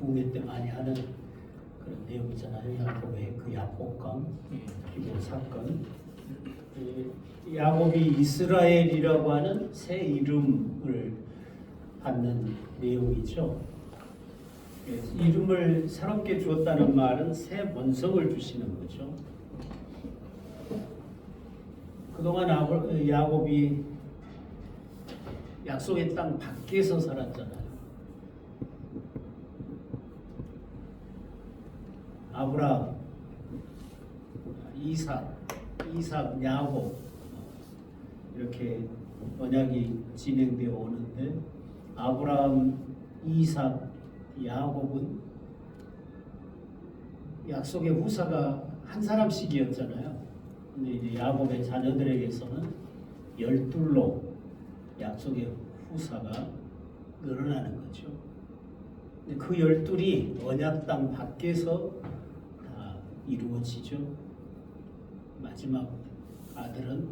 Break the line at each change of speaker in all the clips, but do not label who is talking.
부흥회 때 많이 하는 그런 내용이잖아요. 야곱의 그 약복강 기도 사건. 야곱이 이스라엘이라고 하는 새 이름을 받는 내용이죠. 이름을 새롭게 주었다는 말은 새 본성을 주시는 거죠. 그동안 야곱이 약속의 땅 밖에서 살았잖아요. 아브라함, 이삭, 야곱 이렇게 언약이 진행되어 오는데 아브라함, 이삭, 야곱은 약속의 후사가 한 사람씩이었잖아요. 근데 이제 야곱의 자녀들에게서는 12로 약속의 후사가 늘어나는 거죠. 근데 그 12이 언약 땅 밖에서 다 이루어지죠. 마지막 아들은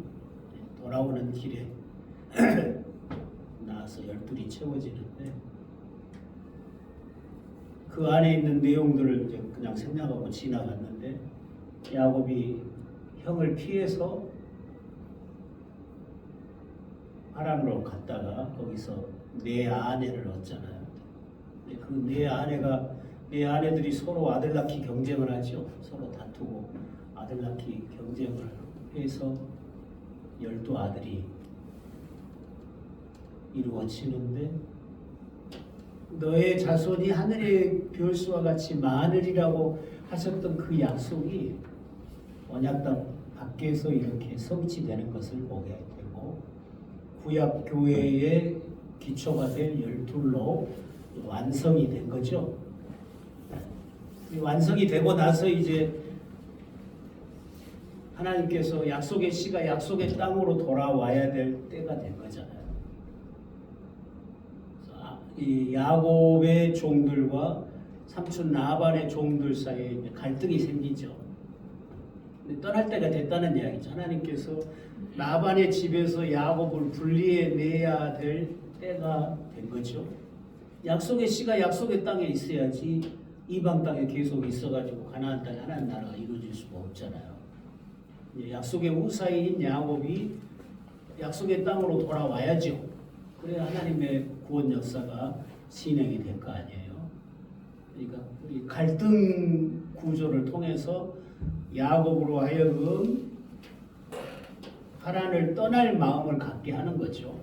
돌아오는 길에 나와서 12이 채워지는데 그 안에 있는 내용들을 이제 그냥 생략하고 지나갔는데 야곱이 형을 피해서 하란으로 갔다가 거기서 네 아내를 얻잖아요. 그 네 아내들이 서로 아들 낳기 경쟁을 하죠. 서로 다투고 아들 낳기 경쟁을 해서 12아들이 이루어지는데 너의 자손이 하늘의 별수와 같이 많으리라고 하셨던 그 약속이 언약 땅 밖에서 이렇게 성취되는 것을 보게 되고 구약 교회의 기초가 된 12로 완성이 된 거죠. 완성이 되고 나서 이제 하나님께서 약속의 씨가 약속의 땅으로 돌아와야 될 때가 된 거잖아요. 이 야곱의 종들과 삼촌 라반의 종들 사이에 갈등이 생기죠. 떠날 때가 됐다는 이야기죠. 하나님께서 라반의 집에서 야곱을 분리해내야 될 때가 된 거죠. 약속의 씨가 약속의 땅에 있어야지 이방 땅에 계속 있어가지고 가나안 땅에 하나님 나라가 이루어질 수가 없잖아요. 약속의 후사인 야곱이 약속의 땅으로 돌아와야죠. 그래야 하나님의 구원 역사가 진행이 될 거 아니에요. 그러니까 이 갈등 구조를 통해서 야곱으로 하여금 하란을 떠날 마음을 갖게 하는 거죠.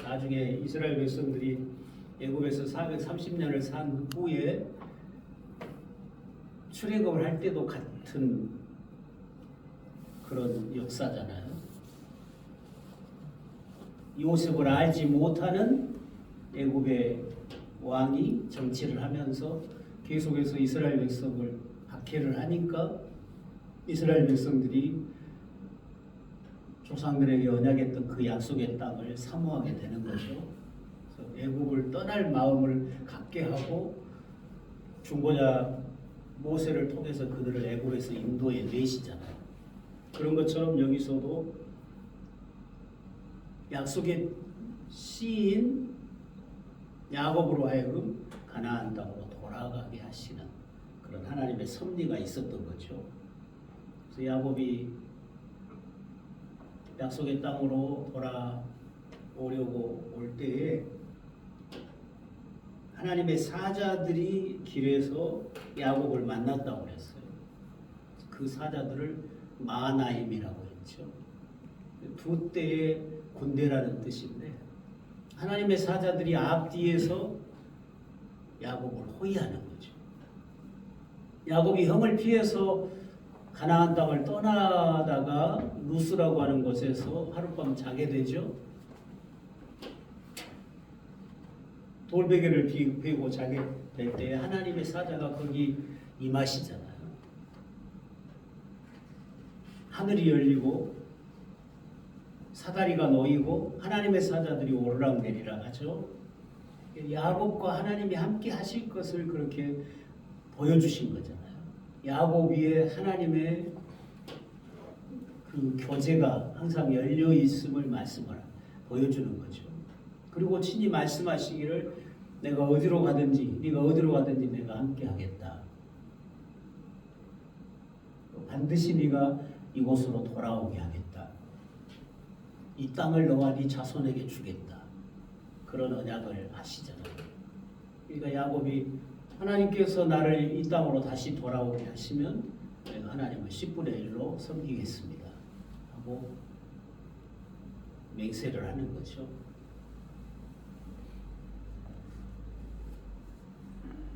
나중에 이스라엘 백성들이 애굽에서 430년을 산 후에 출애굽을 할 때도 같은 그런 역사잖아요. 요셉을 알지 못하는 애굽의 왕이 정치를 하면서 계속해서 이스라엘 백성을 박해를 하니까 이스라엘 백성들이 조상들에게 언약했던 그 약속의 땅을 사모하게 되는 거죠. 그래서 애굽을 떠날 마음을 갖게 하고 중보자 모세를 통해서 그들을 애굽에서 인도해 내시잖아요. 그런 것처럼 여기서도 약속의 씨인 야곱으로 하여금 가나안 땅으로 돌아가게 하시는 그런 하나님의 섭리가 있었던 거죠. 그래서 야곱이 약속의 땅으로 돌아오려고 올 때에 하나님의 사자들이 길에서 야곱을 만났다고 그랬어요. 그 사자들을 마하나임이라고 했죠. 두 때의 군대라는 뜻인데 하나님의 사자들이 앞뒤에서 야곱을 호위하는 거죠. 야곱이 형을 피해서 가나안 땅을 떠나다가 루스라고 하는 곳에서 하룻밤 자게 되죠. 돌베개를 베고 자게 될 때 하나님의 사자가 거기 임하시잖아요. 하늘이 열리고 사다리가 놓이고 하나님의 사자들이 오르락내리락 하죠. 야곱과 하나님이 함께 하실 것을 그렇게 보여주신 거잖아요. 야곱 위에 하나님의 그 교제가 항상 열려 있음을 말씀을 보여주는 거죠. 그리고 친히 말씀하시기를 내가 어디로 가든지 네가 어디로 가든지 내가 함께 하겠다. 반드시 네가 이곳으로 돌아오게 하겠다. 이 땅을 너와 네 자손에게 주겠다. 그런 언약을 하시잖아요. 그러니까 야곱이 하나님께서 나를 이 땅으로 다시 돌아오게 하시면 내가 하나님을 10분의 1로 섬기겠습니다 하고 맹세를 하는 거죠.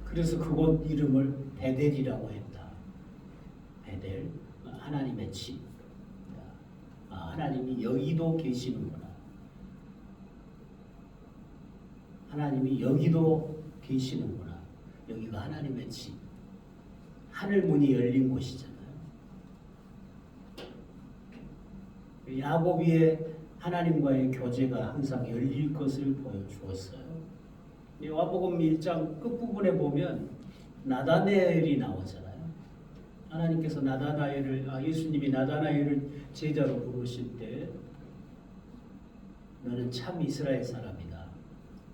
그래서 그곳 이름을 베델이라고 했다. 베델, 하나님의 집. 하나님이 여기도 계시는구나. 하나님이 여기도 계시는구나. 여기가 하나님의 집. 하늘 문이 열린 곳이잖아요. 야곱의 하나님과의 교제가 항상 열릴 것을 보여주었어요. 요한복음 1장 끝부분에 보면 나다나엘이 나오잖아요. 하나님께서 예수님이 나다나엘을 제자로 부르실 때 너는 참 이스라엘 사람이다.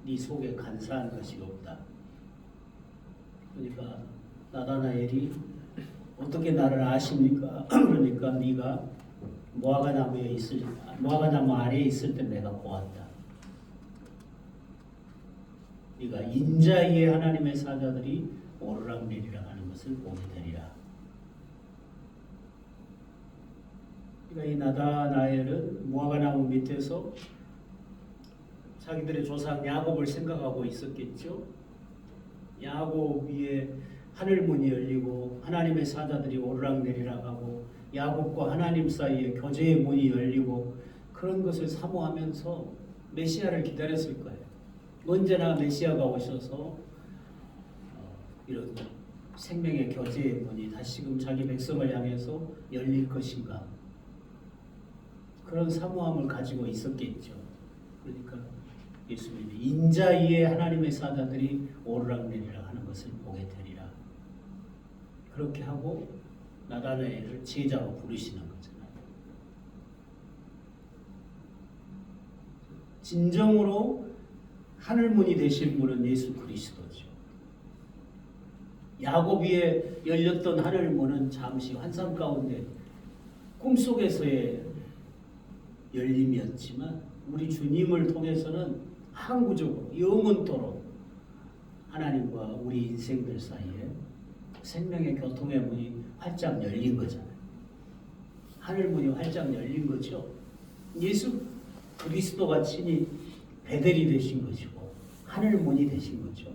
네 속에 간사한 것이 없다. 그러니까 나다나엘이 어떻게 나를 아십니까? 그러니까 네가 무화과나무 아래에 있을 때 내가 보았다. 네가 인자의 하나님의 사자들이 오르락내리락 하는 것을 보게 되리라. 그러니까 이 나다나엘은 무화과나무 밑에서 자기들의 조상 야곱을 생각하고 있었겠죠. 야곱 위에 하늘 문이 열리고 하나님의 사자들이 오르락내리락하고 야곱과 하나님 사이에 교제의 문이 열리고 그런 것을 사모하면서 메시아를 기다렸을 거예요. 언제나 메시아가 오셔서 이런 생명의 교제의 문이 다시금 자기 백성을 향해서 열릴 것인가, 그런 사모함을 가지고 있었겠죠. 그러니까 예수님이 인자위에 하나님의 사자들이 오르락내리락 하는 것을 보게 되리라. 그렇게 하고 나다나엘을 제자로 부르시는 거잖아요. 진정으로 하늘문이 되실 분은 예수 그리스도죠. 야곱 위에 열렸던 하늘문은 잠시 환상 가운데 꿈속에서의 열림이었지만 우리 주님을 통해서는 항구적으로 영원토록 하나님과 우리 인생들 사이에 생명의 교통의 문이 활짝 열린 거잖아요. 하늘문이 활짝 열린 거죠. 예수 그리스도가 친히 베델이 되신 것이고 하늘문이 되신 거죠.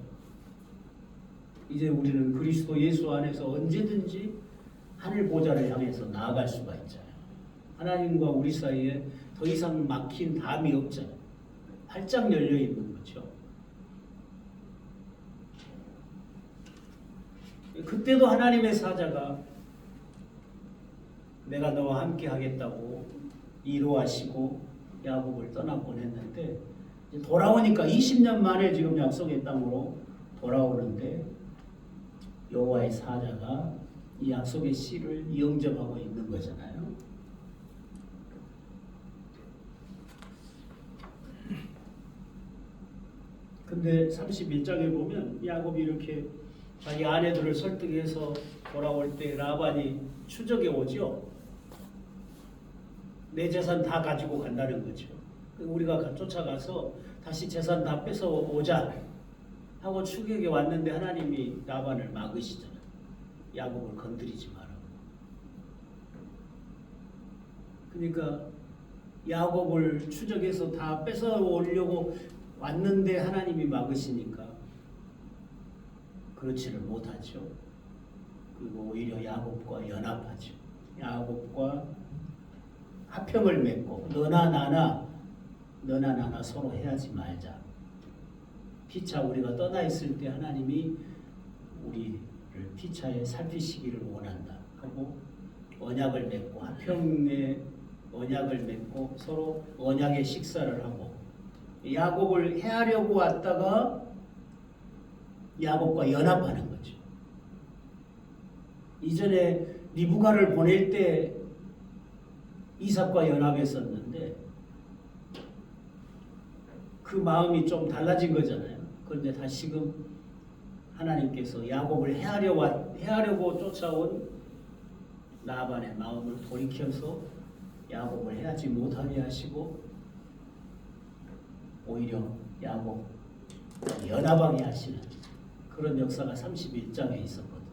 이제 우리는 그리스도 예수 안에서 언제든지 하늘 보좌를 향해서 나아갈 수가 있잖아요. 하나님과 우리 사이에 더 이상 막힌 담이 없잖아요. 활짝 열려 있는 거죠. 그때도 하나님의 사자가 내가 너와 함께 하겠다고 이루하시고 야곱을 떠나보냈는데 돌아오니까 20년 만에 지금 약속의 땅으로 돌아오는데 여호와의 사자가 이 약속의 씨를 영접하고 있는 거잖아요. 근데 31장에 보면 야곱이 이렇게 자기 아내들을 설득해서 돌아올 때 라반이 추적해 오죠. 내 재산 다 가지고 간다는 거죠. 우리가 쫓아가서 다시 재산 다 뺏어 오자 하고 추격해 왔는데 하나님이 라반을 막으시잖아요. 야곱을 건드리지 마라. 그러니까 야곱을 추적해서 다 뺏어 오려고 왔는데 하나님이 막으시니까 그렇지를 못하죠. 그리고 오히려 야곱과 연합하죠. 야곱과 화평을 맺고 너나 나나 서로 해하지 말자. 피차 우리가 떠나 있을 때 하나님이 우리를 피차에 살피시기를 원한다 하고 언약을 맺고 화평의 언약을 맺고 서로 언약의 식사를 하고 야곱을 해하려고 왔다가 야곱과 연합하는 거죠. 이전에 리브가를 보낼 때 이삭과 연합했었는데 그 마음이 좀 달라진 거잖아요. 그런데 다시금 하나님께서 야곱을 해하려고 쫓아온 라반의 마음을 돌이켜서 야곱을 해하지 못하게 하시고 오히려 야곱 연합하게 하시는 그런 역사가 31장에 있었거든요.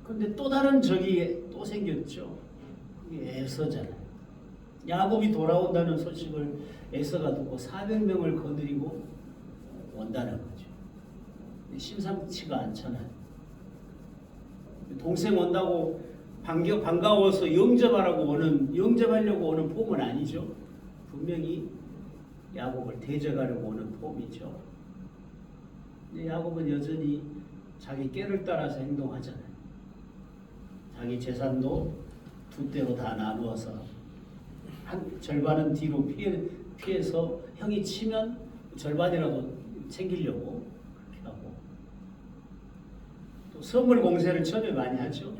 그런데 또 다른 적이 또 생겼죠. 그게 에서잖아요. 야곱이 돌아온다는 소식을 에서가 듣고 400명을 거느리고 온다는 거죠. 심상치가 않잖아요. 동생 온다고 반가워서 영접하려고 오는 폼은 아니죠. 분명히 야곱을 대적하려고 오는 폼이죠. 근데 야곱은 여전히 자기 꾀를 따라서 행동하잖아요. 자기 재산도 두 대로 다 나누어서 절반은 뒤로 피해서 형이 치면 절반이라도 챙기려고 그렇게 하고, 또 선물 공세를 처음에 많이 하죠.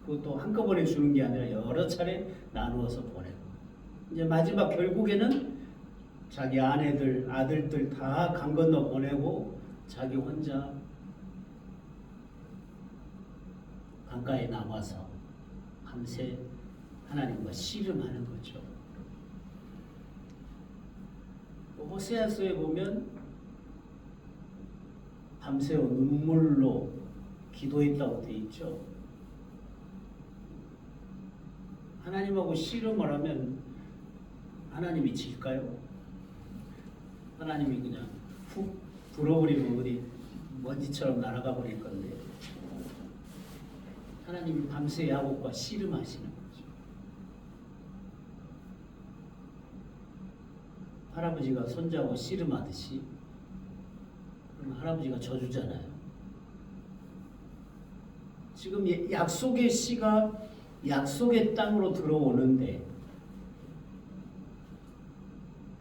그것도 한꺼번에 주는 게 아니라 여러 차례 나누어서 보내고, 이제 마지막 결국에는 자기 아들들 다 강 건너 보내고 자기 혼자 강가에 남아서 밤새 하나님과 씨름하는 거죠. 호세아서에 보면 밤새워 눈물로 기도했다고 돼 있죠. 하나님하고 씨름을 하면 하나님이 질까요? 하나님이 그냥 훅 불어버리면 어디 먼지처럼 날아가 버릴 건데, 하나님이 밤새 야곱과 씨름하시는 거죠. 할아버지가 손자하고 씨름하듯이, 그럼 할아버지가 져주잖아요. 지금 약속의 씨가 약속의 땅으로 들어오는데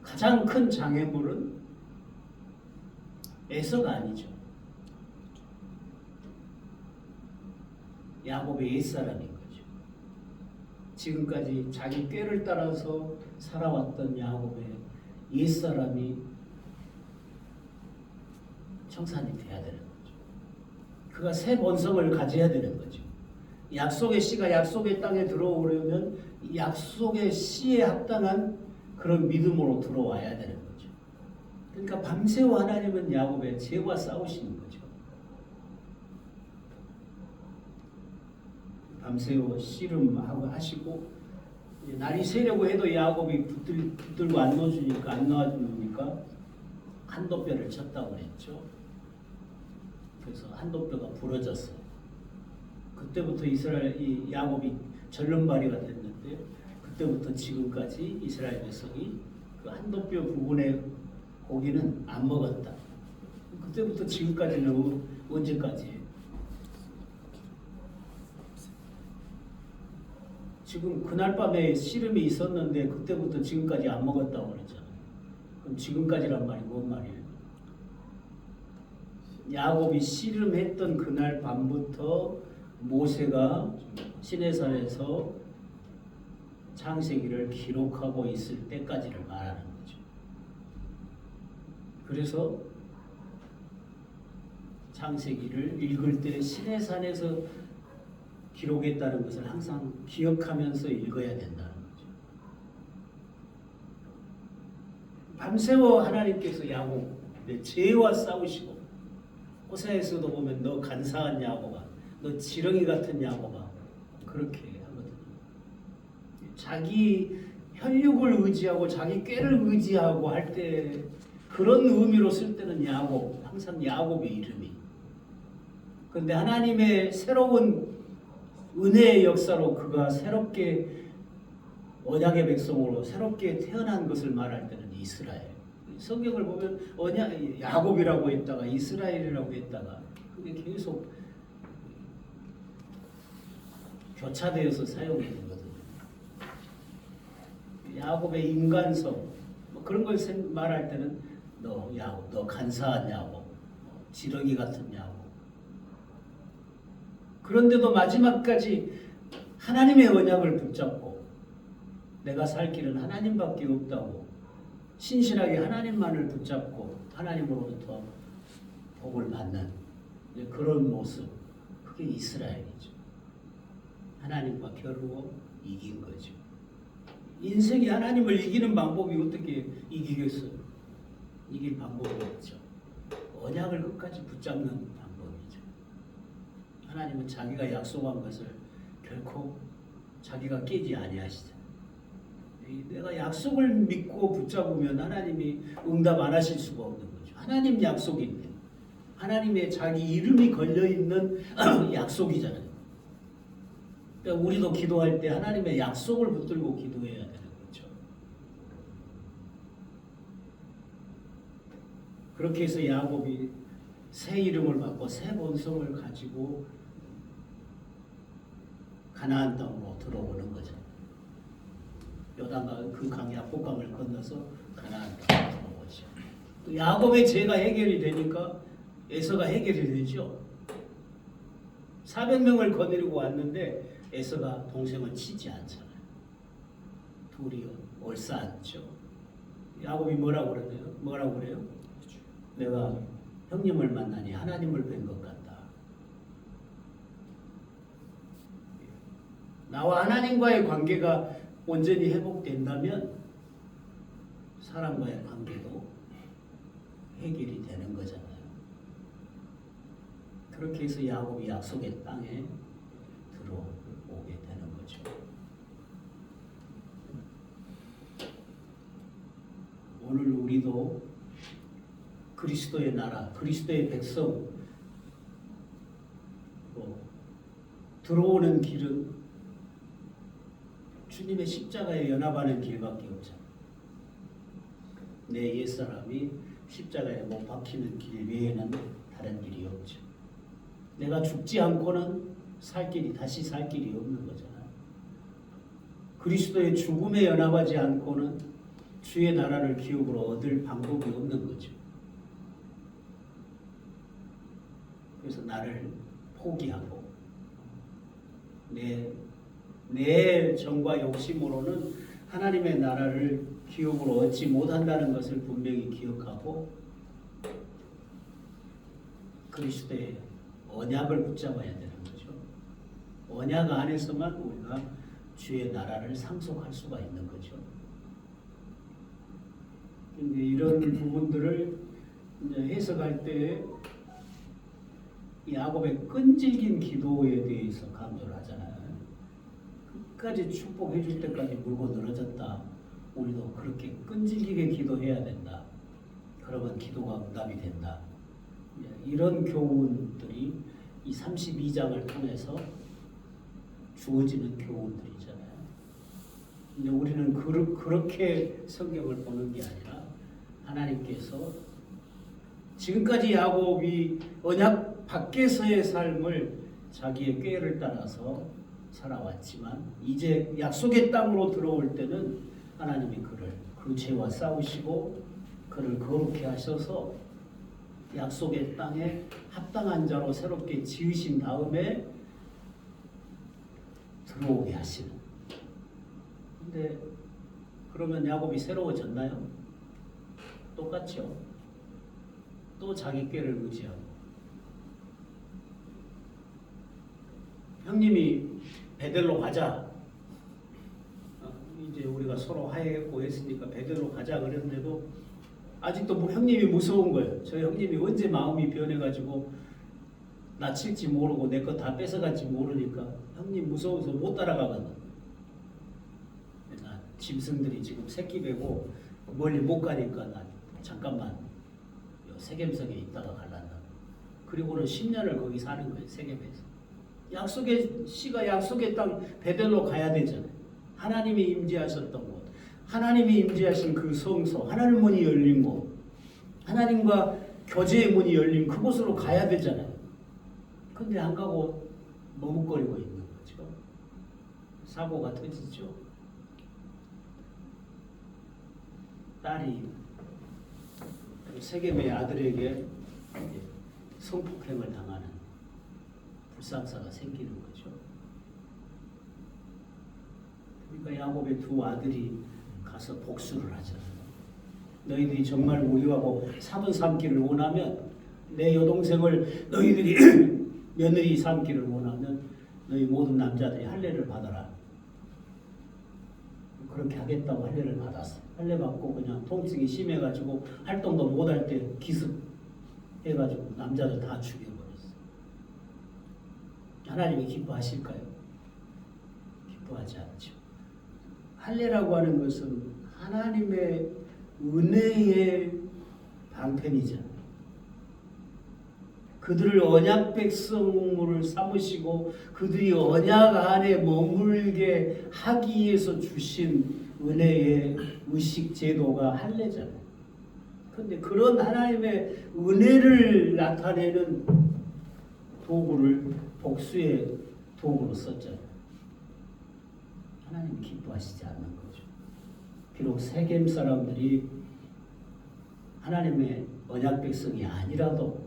가장 큰 장애물은 에서가 아니죠. 야곱의 옛사람인 거죠. 지금까지 자기 꾀를 따라서 살아왔던 야곱의 옛사람이 청산이 돼야 되는 거죠. 그가 새 본성을 가져야 되는 거죠. 약속의 씨가 약속의 땅에 들어오려면 약속의 씨에 합당한 그런 믿음으로 들어와야 되는 거죠. 그러니까 밤새워 하나님은 야곱의 죄와 싸우시는 거죠. 밤새워 씨름하고 하시고, 날이 새려고 해도 야곱이 붙들고 안 놓아주니까 한돛뼈를 쳤다고 그랬죠. 그래서 한돛뼈가 부러졌어요. 그때부터 야곱이 절름발이가 됐는데, 그때부터 지금까지 이스라엘 백성이 그 한돛뼈 부분의 고기는 안 먹었다. 그때부터 지금까지는 언제까지예요? 지금 그날 밤에 씨름이 있었는데 그때부터 지금까지 안 먹었다고 그랬잖아요. 그럼 지금까지란 말이 뭔 말이에요? 야곱이 씨름했던 그날 밤부터 모세가 시내산에서 창세기를 기록하고 있을 때까지를 말하는 거죠. 그래서 창세기를 읽을 때 시내산에서 기록했다는 것을 항상 기억하면서 읽어야 된다는 거죠. 밤새워 하나님께서 야곱의 죄와 싸우시고, 호세아에서도 보면 너 간사한 야곱아, 너 지렁이 같은 야곱아, 그렇게 하거든요. 자기 혈육을 의지하고 자기 꾀를 의지하고 할 때, 그런 의미로 쓸 때는 야곱, 항상 야곱의 이름이. 그런데 하나님의 새로운 은혜의 역사로 그가 새롭게 언약의 백성으로 새롭게 태어난 것을 말할 때는 이스라엘. 성경을 보면 야곱이라고 했다가 이스라엘이라고 했다가 그게 계속 교차되어서 사용되거든요. 야곱의 인간성 그런 걸 말할 때는 너 야곱, 너 간사한 야곱, 지렁이 같은 야곱. 그런데도 마지막까지 하나님의 언약을 붙잡고 내가 살 길은 하나님밖에 없다고 신실하게 하나님만을 붙잡고 하나님으로부터 복을 받는 그런 모습, 그게 이스라엘이죠. 하나님과 겨루고 이긴 거죠. 인생이 하나님을 이기는 방법이 어떻게 이기겠어요? 이길 방법이 없죠. 언약을 끝까지 붙잡는 방법이죠. 하나님은 자기가 약속한 것을 결코 자기가 깨지 아니하시잖아요. 내가 약속을 믿고 붙잡으면 하나님이 응답 안 하실 수가 없는 거죠. 하나님 약속인데, 하나님의 자기 이름이 걸려있는 약속이잖아요. 그러니까 우리도 기도할 때 하나님의 약속을 붙들고 기도해야 되는 거죠. 그렇게 해서 야곱이 새 이름을 받고 새 본성을 가지고 가나안 땅으로 들어오는 거죠. 요단강 그 강 야복강을 건너서 가나안 땅으로 들어오죠. 또 야곱의 죄가 해결이 되니까 에서가 해결이 되죠. 400명을 거느리고 왔는데 에서가 동생을 치지 않잖아요. 둘이 옳사앉죠. 야곱이 뭐라고 그러네요? 뭐라고 그래요? 내가 형님을 만나니 하나님을 뵌 것 같다. 나와 하나님과의 관계가 온전히 회복된다면 사람과의 관계도 해결이 되는 거잖아요. 그렇게 해서 야곱이 약속의 땅에 들어오게 되는 거죠. 오늘 우리도 그리스도의 나라, 그리스도의 백성 들어오는 길은 주님의 십자가에 연합하는 길밖에 없잖아요. 내 옛사람이 십자가에 못 박히는 길 외에는 다른 길이 없죠. 내가 죽지 않고는 살 길이, 다시 살 길이 없는 거잖아요. 그리스도의 죽음에 연합하지 않고는 주의 나라를 기업으로 얻을 방법이 없는 거죠. 그래서 나를 포기하고 내 정과 욕심으로는 하나님의 나라를 기업으로 얻지 못한다는 것을 분명히 기억하고 그리스도의 언약을 붙잡아야 되는 거죠. 언약 안에서만 우리가 주의 나라를 상속할 수가 있는 거죠. 근데 이런 부분들을 이제 해석할 때 야곱의 끈질긴 기도에 대해서 강조를 하잖아요. 끝까지 축복해 줄 때까지 물고 늘어졌다. 우리도 그렇게 끈질기게 기도해야 된다. 그러면 기도가 응답이 된다. 이런 교훈들이 이 32장을 통해서 주어지는 교훈들이잖아요. 근데 우리는 그렇게 성경을 보는 게 아니라 하나님께서 지금까지 야곱이 언약 밖에서의 삶을 자기의 꾀를 따라서 살아왔지만 이제 약속의 땅으로 들어올 때는 하나님이 그를 그 죄와 싸우시고 그를 거룩해 하셔서 약속의 땅에 합당한 자로 새롭게 지으신 다음에 들어오게 하시는. 근데 그러면 야곱이 새로워졌나요? 똑같죠. 또 자기 꾀를 의지하고 형님이 베델로 가자. 이제 우리가 서로 화해했고 했으니까 베델로 가자 그랬는데도 아직도 뭐 형님이 무서운 거예요. 저 형님이 언제 마음이 변해가지고 나 칠지 모르고 내 거 다 뺏어갈지 모르니까 형님 무서워서 못 따라가거든. 나 짐승들이 지금 새끼 베고 멀리 못 가니까 나 잠깐만 세겜성에 있다가 갈란다. 그리고는 10년을 거기 사는 거예요. 세겜에서. 약속의 씨가 약속의 땅 베델로 가야 되잖아요. 하나님이 임재하셨던 곳, 하나님이 임재하신 그 성소, 하나님 문이 열린 곳, 하나님과 교제의 문이 열린 그곳으로 가야 되잖아요. 근데 안 가고 머뭇거리고 있는 거죠. 사고가 터지죠. 딸이 세겜의 아들에게 성폭행을 당하는 불상사가 생기는 거죠. 그러니까 야곱의 두 아들이 가서 복수를 하잖아요. 너희들이 정말 우리하고 사돈 삼기를 원하면 내 여동생을 너희들이 며느리 삼기를 원하면 너희 모든 남자들이 할례를 받아라. 그렇게 하겠다고 할례를 받았어. 할례 받고 그냥 통증이 심해가지고 활동도 못할 때 기습해가지고 남자들 다 죽여버렸어. 하나님이 기뻐하실까요? 기뻐하지 않죠. 할례라고 하는 것은 하나님의 은혜의 방편이잖아요. 그들을 언약 백성을 삼으시고 그들이 언약 안에 머물게 하기 위해서 주신 은혜의 의식 제도가 할례잖아요. 그런데 그런 하나님의 은혜를 나타내는 도구를 복수의 도구로 썼잖아요. 하나님이 기뻐하시지 않는 거죠. 비록 세겜 사람들이 하나님의 언약 백성이 아니라도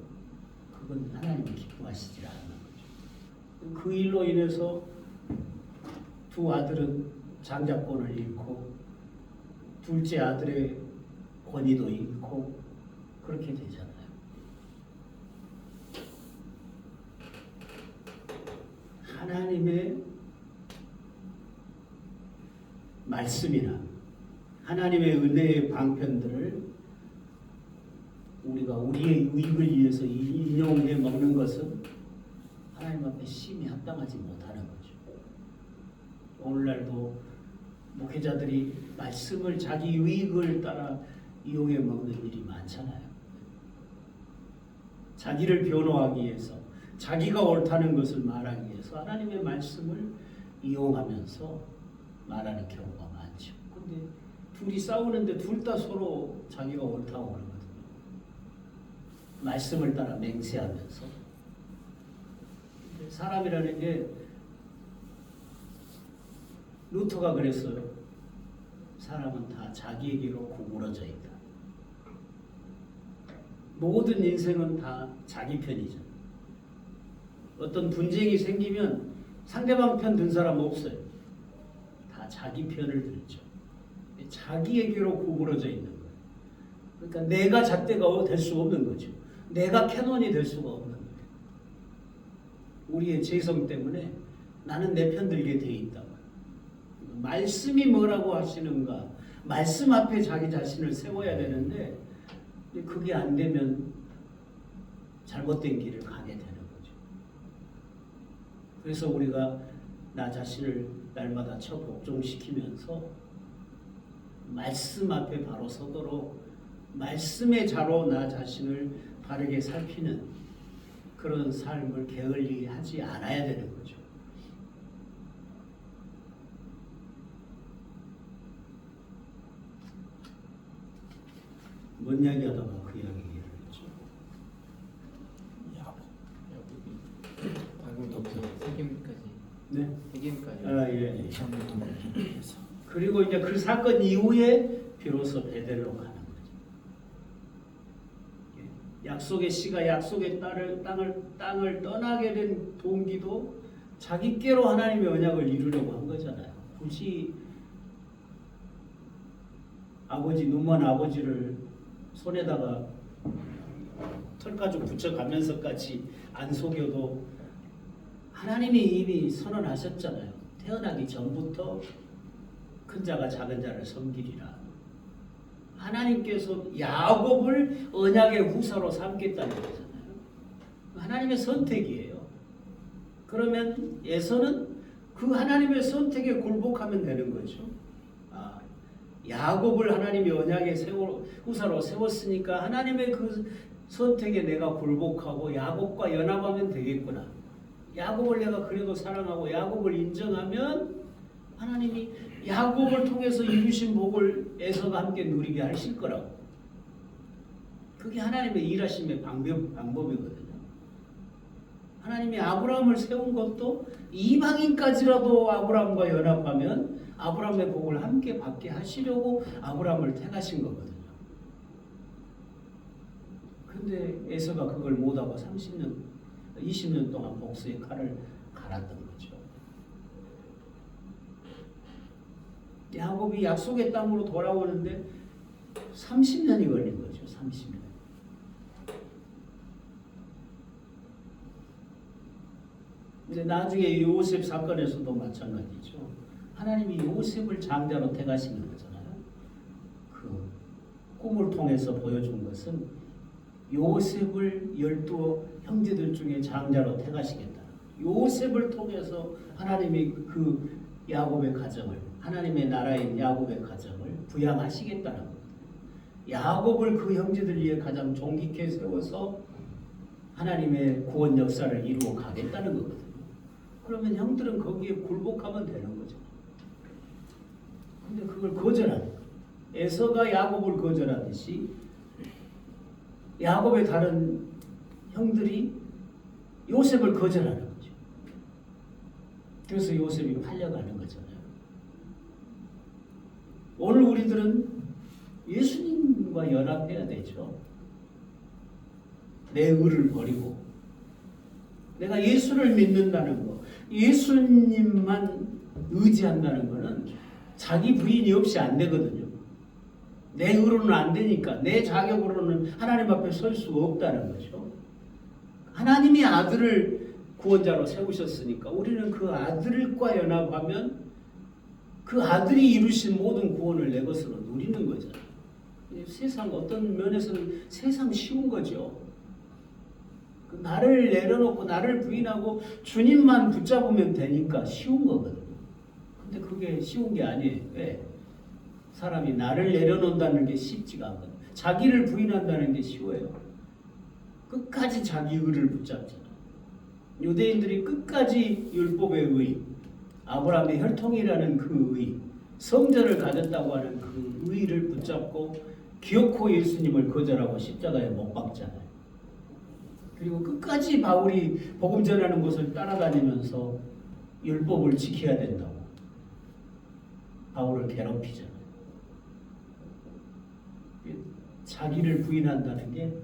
그건 하나님이 기뻐하시지 않는 거죠. 그 일로 인해서 두 아들은 장자권을 잃고 둘째 아들의 권위도 잃고 그렇게 되잖아요. 하나님의 말씀이나 하나님의 은혜의 방편들을 우리가 우리의 유익을 위해서 인용해 먹는 것은 하나님 앞에 심히 합당하지 못하는 거죠. 오늘날도 목회자들이 말씀을 자기 유익을 따라 이용해 먹는 일이 많잖아요. 자기를 변호하기 위해서 자기가 옳다는 것을 말하기 위해서 하나님의 말씀을 이용하면서 말하는 경우가 많죠. 근데 둘이 싸우는데 둘 다 서로 자기가 옳다고 그러거든요. 말씀을 따라 맹세하면서. 사람이라는 게 루터가 그랬어요. 사람은 다 자기에게로 구부러져 있다. 모든 인생은 다 자기 편이죠. 어떤 분쟁이 생기면 상대방 편 든 사람 없어요. 다 자기 편을 들죠. 자기에게로 구부러져 있는 거예요. 그러니까 내가 잣대가 될 수 없는 거죠. 내가 캐논이 될 수가 없는 거예요. 우리의 죄성 때문에 나는 내 편 들게 돼 있다. 말씀이 뭐라고 하시는가? 말씀 앞에 자기 자신을 세워야 되는데 그게 안 되면 잘못된 길을 가게 되는 거죠. 그래서 우리가 나 자신을 날마다 복종시키면서 말씀 앞에 바로 서도록 말씀의 자로 나 자신을 바르게 살피는 그런 삶을 게을리 하지 않아야 되는 거죠. 뭔 이야기 하다가 그 이야기를 했죠?
방금부터 세겜까지.
네.
세겜까지.
예. 그리고 이제 그 사건 이후에 비로소 베델로 가는 거죠. 약속의 씨가 약속의 땅을 떠나게 된 동기도 자기께로 하나님의 언약을 이루려고 한 거잖아요. 굳이 눈먼 아버지를 손에다가 털가죽 붙여가면서까지 안 속여도 하나님이 이미 선언하셨잖아요. 태어나기 전부터 큰 자가 작은 자를 섬기리라. 하나님께서 야곱을 언약의 후사로 삼겠다는 거잖아요. 하나님의 선택이에요. 그러면 에서는 그 하나님의 선택에 굴복하면 되는 거죠. 야곱을 하나님이 언약의 후사로 세웠으니까 하나님의 그 선택에 내가 굴복하고 야곱과 연합하면 되겠구나. 야곱을 내가 그래도 사랑하고 야곱을 인정하면 하나님이 야곱을 통해서 이루신 복을 에서가 함께 누리게 하실 거라고. 그게 하나님의 일하심의 방법이거든요. 하나님이 아브라함을 세운 것도 이방인까지라도 아브라함과 연합하면 아브라함의 복을 함께 받게 하시려고 아브라함을 택하신 거거든요. 근데 에서가 그걸 못하고 20년 동안 복수의 칼을 갈았던 거죠. 야곱이 약속의 땅으로 돌아오는데 30년이 걸린 거죠. 30년. 근데 나중에 요셉 사건에서도 마찬가지죠. 하나님이 요셉을 장자로 택하시는 거잖아요. 그 꿈을 통해서 보여준 것은 요셉을 12 형제들 중에 장자로 택하시겠다. 요셉을 통해서 하나님이 그 야곱의 가정을, 하나님의 나라인 야곱의 가정을 부양하시겠다는 겁니다. 야곱을 그 형제들 위해 가장 존귀케 세워서 하나님의 구원 역사를 이루어 가겠다는 거거든요. 그러면 형들은 거기에 굴복하면 되는 거죠. 근데 그걸 거절하는 거예요. 에서가 야곱을 거절하듯이 야곱의 다른 형들이 요셉을 거절하는 거죠. 그래서 요셉이 팔려가는 거잖아요. 오늘 우리들은 예수님과 연합해야 되죠. 내 의를 버리고 내가 예수를 믿는다는 거, 예수님만 의지한다는 거는 자기 부인이 없이 안 되거든요. 내 의로는 안 되니까, 내 자격으로는 하나님 앞에 설 수 없다는 거죠. 하나님이 아들을 구원자로 세우셨으니까 우리는 그 아들과 연합하면 그 아들이 이루신 모든 구원을 내 것으로 누리는 거잖아요. 세상 어떤 면에서는 세상 쉬운 거죠. 나를 내려놓고 나를 부인하고 주님만 붙잡으면 되니까 쉬운 거거든요. 근데 그게 쉬운 게 아니에요. 왜? 사람이 나를 내려놓는다는 게 쉽지가 않거든요. 자기를 부인한다는 게 쉬워요. 끝까지 자기 의를 붙잡잖아요. 유대인들이 끝까지 율법의 의, 아브라함의 혈통이라는 그 의, 성전을 가졌다고 하는 그 의를 붙잡고 기어코 예수님을 거절하고 십자가에 못 박잖아요. 그리고 끝까지 바울이 복음 전하는 곳을 따라다니면서 율법을 지켜야 된다고 바울을 괴롭히잖아요. 자기를 부인한다는 게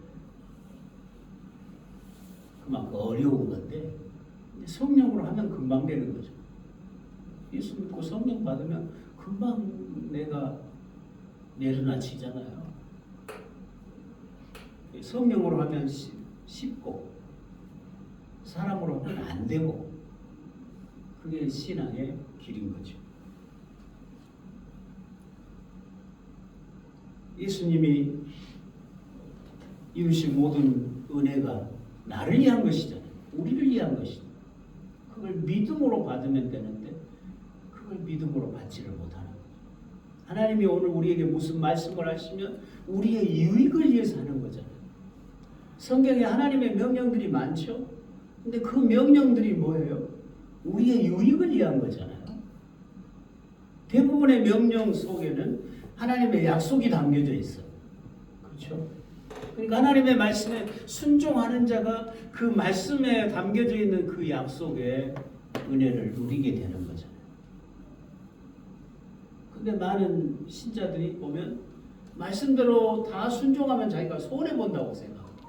그만큼 어려운 건데 성령으로 하면 금방 되는 거죠. 예수 믿고 성령 받으면 금방 내가 내려놔지잖아요. 성령으로 하면 쉽고 사람으로 하면 안 되고 그게 신앙의 길인 거죠. 예수님이 이루신 모든 은혜가 나를 위한 것이잖아요. 우리를 위한 것이죠. 그걸 믿음으로 받으면 되는데 그걸 믿음으로 받지를 못하는 거죠. 하나님이 오늘 우리에게 무슨 말씀을 하시면 우리의 유익을 위해서 하는 거잖아요. 성경에 하나님의 명령들이 많죠. 근데 그 명령들이 뭐예요? 우리의 유익을 위한 거잖아요. 대부분의 명령 속에는 하나님의 약속이 담겨져 있어요. 그렇죠? 그러니까 하나님의 말씀에 순종하는 자가 그 말씀에 담겨져 있는 그 약속의 은혜를 누리게 되는 거잖아요. 근데 많은 신자들이 보면 말씀대로 다 순종하면 자기가 손해본다고 생각합니다.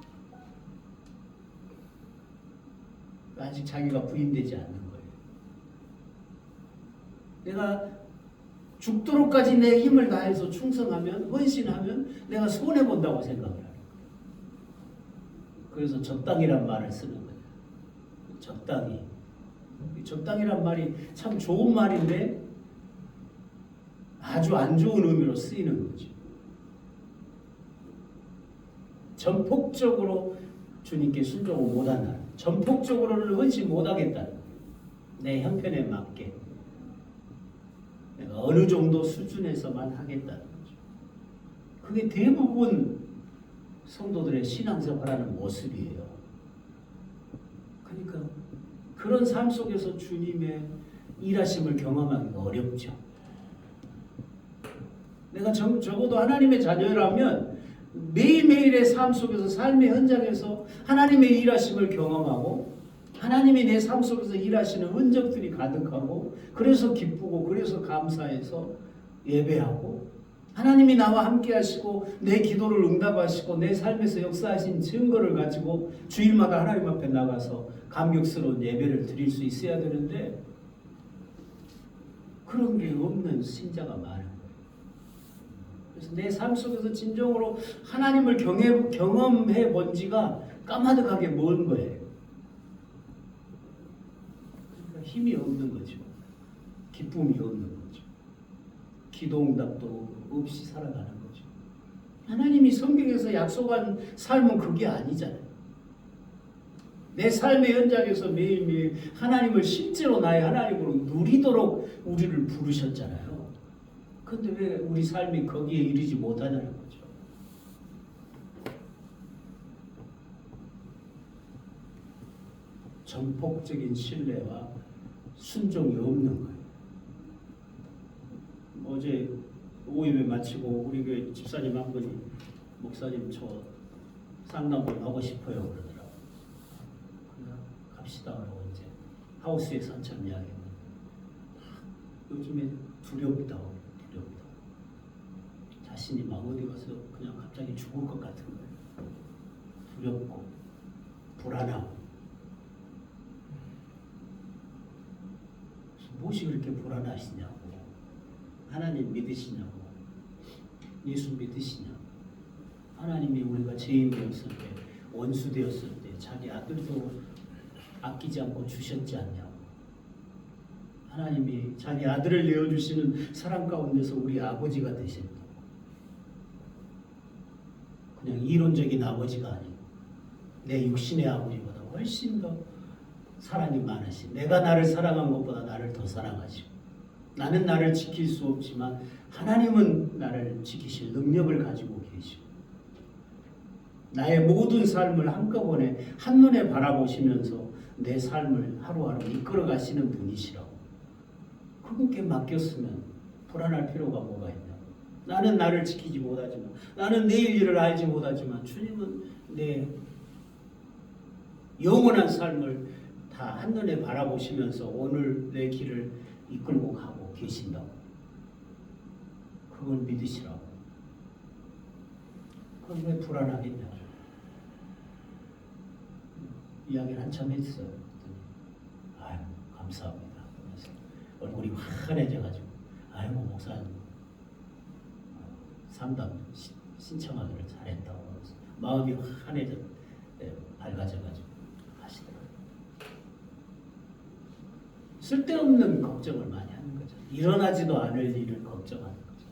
아직 자기가 부인되지 않는 거예요. 내가 죽도록까지 내 힘을 다해서 충성하면, 헌신하면 내가 손해본다고 생각을 하는 거예요. 그래서 적당이란 말을 쓰는 거예요. 적당히. 적당이란 말이 참 좋은 말인데 아주 안 좋은 의미로 쓰이는 거죠. 전폭적으로 주님께 순종을 못한다는, 전폭적으로는 헌신 못하겠다는, 내 형편에 맞게 내가 어느 정도 수준에서만 하겠다는 거죠. 그게 대부분 성도들의 신앙생활하는 모습이에요. 그러니까 그런 삶 속에서 주님의 일하심을 경험하기가 어렵죠. 내가 적어도 하나님의 자녀라면 매일매일의 삶 속에서, 삶의 현장에서 하나님의 일하심을 경험하고 하나님이 내 삶 속에서 일하시는 흔적들이 가득하고, 그래서 기쁘고 그래서 감사해서 예배하고, 하나님이 나와 함께 하시고 내 기도를 응답하시고 내 삶에서 역사하신 증거를 가지고 주일마다 하나님 앞에 나가서 감격스러운 예배를 드릴 수 있어야 되는데 그런 게 없는 신자가 많은 거예요. 그래서 내 삶 속에서 진정으로 하나님을 경험해 본 지가 까마득하게 먼 거예요. 그러니까 힘이 없는 거죠. 기쁨이 없는 거죠. 기도응답도 없이 살아가는 거죠. 하나님이 성경에서 약속한 삶은 그게 아니잖아요. 내 삶의 현장에서 매일매일 하나님을 실제로 나의 하나님으로 누리도록 우리를 부르셨잖아요. 그런데 왜 우리 삶이 거기에 이르지 못하냐는 거죠. 전폭적인 신뢰와 순종이 없는 거예요. 어제 오후에 마치고 우리 교회 집사님 한 분이 목사님 저 상담 좀 하고 싶어요 그러더라고요. 그냥 갑시다 그러고 이제 하우스에서 한참 이야기했는데 요즘에 두렵다. 자신이 막 어디 가서 그냥 갑자기 죽을 것 같은 거예요. 두렵고 불안하고. 무엇이 그렇게 불안하시냐고. 하나님 믿으시냐고. 예수 믿으시냐고. 하나님이 우리가 죄인 되었을 때, 원수 되었을 때 자기 아들도 아끼지 않고 주셨지 않냐고. 하나님이 자기 아들을 내어주시는 사랑 가운데서 우리 아버지가 되신다. 그냥 이론적인 아버지가 아니고 내 육신의 아버지보다 훨씬 더 사랑이 많으신, 내가 나를 사랑한 것보다 나를 더 사랑하시고, 나는 나를 지킬 수 없지만 하나님은 나를 지키실 능력을 가지고 계시고, 나의 모든 삶을 한꺼번에 한눈에 바라보시면서 내 삶을 하루하루 이끌어 가시는 분이시라고. 그분께 맡겼으면 불안할 필요가 뭐가 있냐. 나는 나를 지키지 못하지만, 나는 내일 일을 알지 못하지만 주님은 내 영원한 삶을 다 한눈에 바라보시면서 오늘 내 길을 이끌고 가고 계신다고. 그걸 믿으시라고. 그럼 왜 불안하겠냐. 이야기를 한참 했어요. 아유 감사합니다. 그래서 얼굴이 환해져가지고 아이고 목사님 상담 신청하기를 잘했다고 하면서 마음이 환해져 밝아져가지고 하시더라고요. 쓸데없는 걱정을 많이 하는 거죠. 일어나지도 않을 일을 걱정하는 거죠.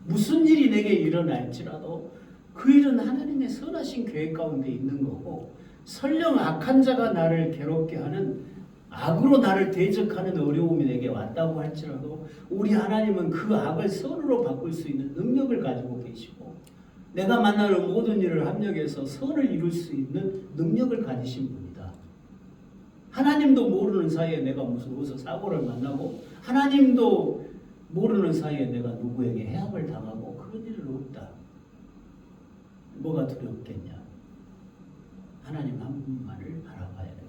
무슨 일이 내게 일어날지라도 그 일은 하나님의 선하신 계획 가운데 있는 거고, 설령 악한 자가 나를 괴롭게 하는, 악으로 나를 대적하는 어려움이 내게 왔다고 할지라도 우리 하나님은 그 악을 선으로 바꿀 수 있는 능력을 가지고 계시고, 내가 만나는 모든 일을 합력해서 선을 이룰 수 있는 능력을 가지신 분이다. 하나님도 모르는 사이에 내가 무슨 사고를 만나고, 하나님도 모르는 사이에 내가 누구에게 해악을 당하고 그런 일은 없다. 뭐가 두렵겠냐. 하나님 한 분만을 바라봐야 돼.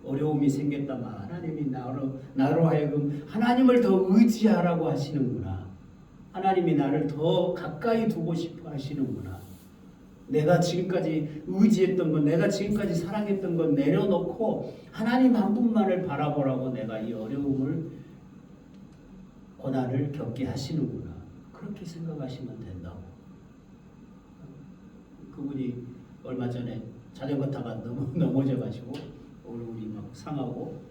어려움이 생겼다면 하나님이 나로 하여금 하나님을 더 의지하라고 하시는구나. 하나님이 나를 더 가까이 두고 싶어 하시는구나. 내가 지금까지 의지했던 것, 내가 지금까지 사랑했던 것 내려놓고 하나님 한 분만을 바라보라고 내가 이 어려움을, 고난을 겪게 하시는구나. 그렇게 생각하시면 된다고. 그분이 얼마 전에 자전거 타가 넘어져가지고 얼굴이 막 상하고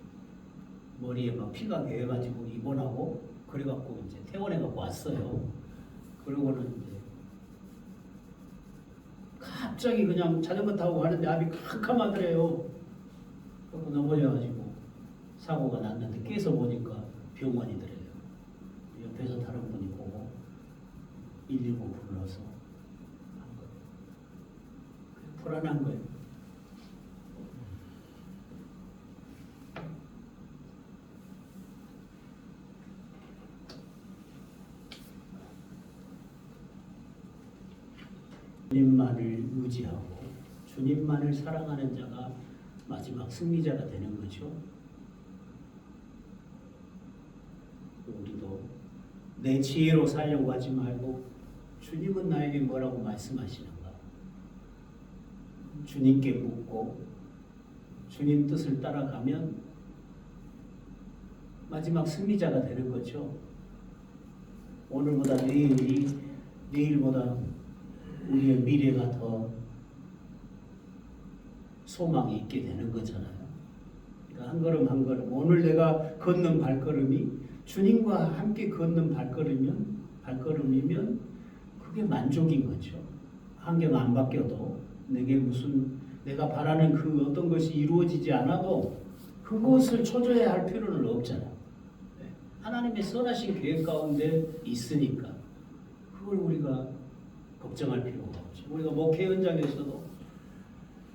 머리에 막 피가 개가지고 입원하고 그래갖고 이제 퇴원해갖고 왔어요. 그러고는 이제 갑자기 그냥 자전거 타고 가는데 앞이 캄캄하더래요. 그리고 넘어져가지고 사고가 났는데 깨서 보니까 병원이더래요. 옆에서 다른 분이 보고 119 불러서 한 거예요. 불안한 거예요. 주님만을 의지하고 주님만을 사랑하는 자가 마지막 승리자가 되는 거죠. 우리도 내 지혜로 살려고 하지 말고 주님은 나에게 뭐라고 말씀하시는가? 주님께 묻고 주님 뜻을 따라가면 마지막 승리자가 되는 거죠. 오늘보다 내일이, 내일보다 우리의 미래가 더 소망이 있게 되는 거잖아요. 그러니까 한 걸음 한 걸음, 오늘 내가 걷는 발걸음이 주님과 함께 걷는 발걸음이면 그게 만족인 거죠. 환경 안 바뀌어도 내게 무슨 내가 바라는 그 어떤 것이 이루어지지 않아도 그것을 초조해야 할 필요는 없잖아요. 하나님의 선하신 계획 가운데 있으니까 그걸 우리가 걱정할 필요가 없죠. 우리가 목회 현장에서도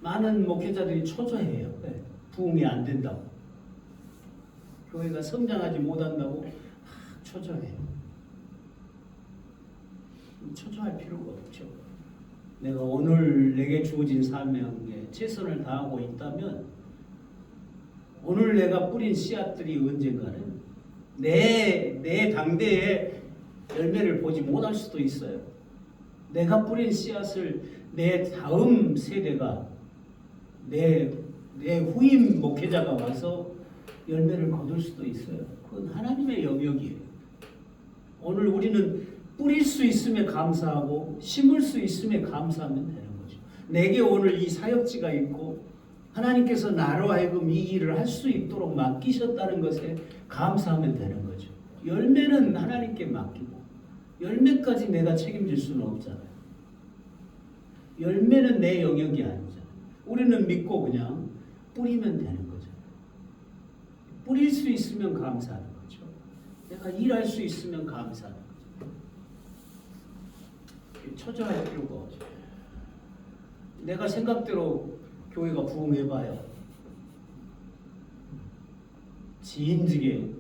많은 목회자들이 초조해요. 부흥이 안 된다고, 교회가 성장하지 못한다고 초조해요. 초조할 필요가 없죠. 내가 오늘 내게 주어진 사명에 최선을 다하고 있다면 오늘 내가 뿌린 씨앗들이 언젠가는 내 당대에 열매를 보지 못할 수도 있어요. 내가 뿌린 씨앗을 내 다음 세대가 내 후임 목회자가 와서 열매를 거둘 수도 있어요. 그건 하나님의 영역이에요. 오늘 우리는 뿌릴 수 있음에 감사하고 심을 수 있음에 감사하면 되는 거죠. 내게 오늘 이 사역지가 있고 하나님께서 나로 하여금 이 일을 할 수 있도록 맡기셨다는 것에 감사하면 되는 거죠. 열매는 하나님께 맡기고 열매까지 내가 책임질 수는 없잖아요. 열매는 내 영역이 아니잖아요. 우리는 믿고 그냥 뿌리면 되는 거죠. 뿌릴 수 있으면 감사하는 거죠. 내가 일할 수 있으면 감사하는 거죠. 초조할 필요가 없죠. 내가 생각대로 교회가 부흥해봐요. 지인들에게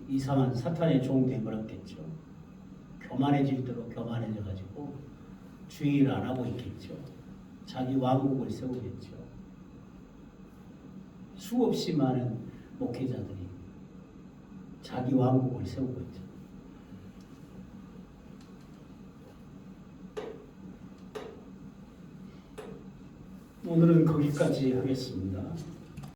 이상한 사탄의 종 되버렸겠죠. 교만해질 대로 교만해져가지고 주의를 안 하고 있겠죠. 자기 왕국을 세우겠죠. 수없이 많은 목회자들이 자기 왕국을 세우고 있죠. 오늘은 거기까지 하겠습니다.